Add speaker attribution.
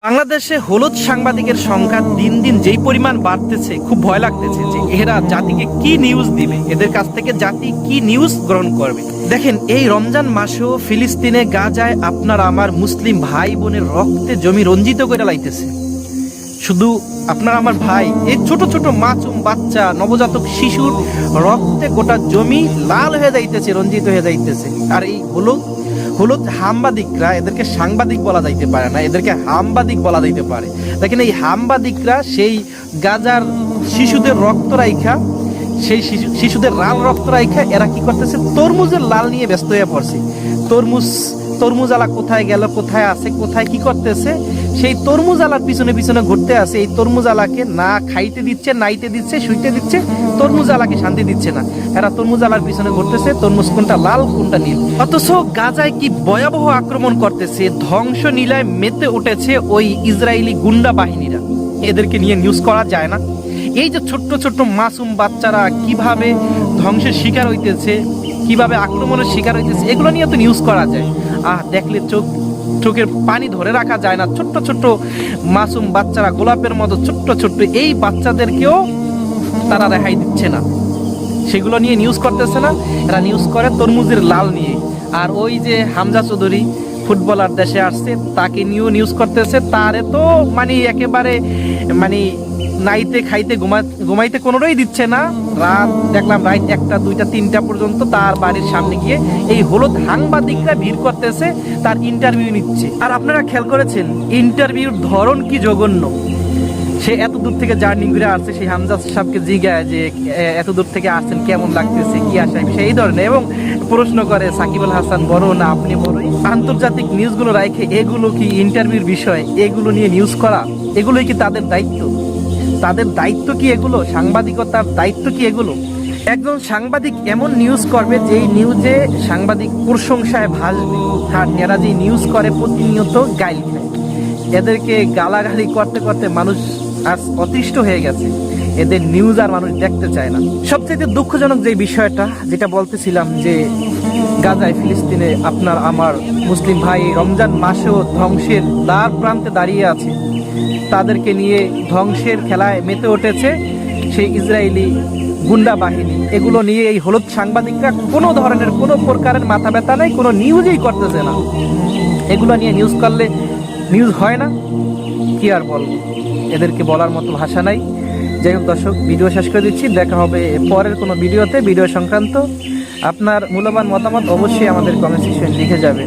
Speaker 1: বাংলাদেশে হলুদ সাংবাদিকের সংখ্যা দিন দিন যেই পরিমাণ বাড়তেছে, খুব ভয় লাগতেছে যে এরা জাতিকে কি নিউজ দিবে, এদের কাছ থেকে জাতি কি নিউজ গ্রহণ করবে। দেখেন, এই রমজান মাসেও ফিলিস্তিনে গাজায় আপনার আমার মুসলিম ভাই বোনের রক্তে জমি রঞ্জিত করে লাইতেছে। শুধু আপনার আমার ভাই, এই ছোট ছোট মাসুম বাচ্চা নবজাতক শিশুর রক্তে গোটা জমি লাল হয়ে যাইতেছে, রঞ্জিত হয়ে যাইতেছে। আর এই হলুদ হামবাদিকরা, এদেরকে সাংবাদিক বলা যাইতে পারে না, এদেরকে হামবাদিক বলা যাইতে পারে। দেখেন, এই হামবাদিকরা সেই গাজার শিশুদের রক্ত রাইখা, সেই শিশুদের লাল রক্ত রাইখা এরা কি করতেছে, তরমুজের লাল নিয়ে ব্যস্ত হয়ে পড়ছে। তরমুজ আলা কোথায় গেল, কোথায় আছে, কোথায় কি করতেছে, সেই তরমুজ আলার পিছনে পিছনে ঘুরতে আছে। এই তরমুজ আলাকে না খাইতে দিচ্ছে, নাইতে দিচ্ছে, শুইতে দিচ্ছে, তরমুজ আলাকে শান্তি দিচ্ছে না। এরা তরমুজ আলার পিছনে ঘুরতেছে, তরমুজ কোনটা লাল কোনটা নীল। অথচ গাজায় কি ভয়াবহ আক্রমণ করতেছে, ধ্বংস নীলায় মেতে উঠেছে ওই ইসরায়েলি গুন্ডা বাহিনীরা। এদেরকে নিয়ে নিউজ করা যায় না? এই যে ছোট্ট ছোট্ট মাসুম বাচ্চারা কিভাবে ধ্বংসের শিকার হইতেছে, কিভাবে আক্রমণের শিকার হইতেছে, এগুলো নিয়ে তো নিউজ করা যায়। দেখলে চোখের পানি ধরে রাখা যায় না। ছোট্ট ছোট্ট মাসুম বাচ্চারা, গোলাপের মতো ছোট্ট ছোট্ট এই বাচ্চাদেরকেও তারা রেহাই দিচ্ছে না, সেগুলো নিয়ে নিউজ করতেছে না। এরা নিউজ করে তরমুজের লাল নিয়ে। আর ওই যে হামজা চৌধুরী ফুটবলার দেশে আসছে, তাকে নিয়েও নিউজ করতেছে। তারে তো একেবারে নাইতে খাইতে ঘুমাইতে কোনোটাই দিচ্ছে না। রাত দেখলাম রাত 1টা 2টা 3টা পর্যন্ত তার বাড়ির সামনে গিয়ে এই হলুদ সাংবাদিকরা ভিড় করতেছে, তার ইন্টারভিউ নিচ্ছে। আর আপনারা খেয়াল করেছেন ইন্টারভিউর ধরন কি জঘন্য। সে এত দূর থেকে জার্নি করে আসছে, সেই হামজা সাহেবকে জিজ্ঞাসা যে এত দূর থেকে আসছেন, কেমন লাগতেছে, কি আশা, সেই ধরনের, এবং প্রশ্ন করে সাকিব আল হাসান বড় না আপনি বড়। আন্তর্জাতিক নিউজগুলো রাখে এগুলো কি ইন্টারভিউর বিষয়? এগুলো নিয়ে নিউজ করা, এগুলোই কি তাদের দায়িত্ব? তাদের দায়িত্ব কি এগুলো? সাংবাদিকতার দায়িত্ব কি এগুলো? একজন সাংবাদিক এমন নিউজ করবে যেই নিউজে সাংবাদিক প্রশংসায় ভাসবে। আর এরা যে নিউজ করে প্রতিনিয়ত গাইল খায়। এদেরকে গালাগালি করতে করতে মানুষ আজ অতিষ্ঠ হয়ে গেছে। এদের নিউজ আর মানুষ দেখতে চায় না। সবচেয়ে দুঃখজনক যে বিষয়টা, যেটা বলতেছিলাম, যে গাজায় ফিলিস্তিনে আপনার আমার মুসলিম ভাই রমজান মাসেও ধ্বংসের দ্বার প্রান্তে দাঁড়িয়ে আছে। তাদেরকে নিয়ে ধ্বংসের খেলায় মেতে উঠেছে সেই ইসরায়েলি গুন্ডা বাহিনী। এগুলো নিয়ে এই হলুদ সাংবাদিকরা কোনো ধরনের, কোনো প্রকারের মাথা ব্যথা নেই, কোনো নিউজই করতেছে না। এগুলো নিয়ে নিউজ করলে নিউজ হয় না, কি আর বলবো, এদেরকে বলার মতো ভাষা নাই। যাই হোক দর্শক, ভিডিও শেষ করে দিচ্ছি। দেখা হবে পরের কোনো ভিডিওতে। ভিডিও সংক্রান্ত আপনার মূল্যবান মতামত অবশ্যই আমাদের কমেন্ট সেকশনে লিখে যাবে।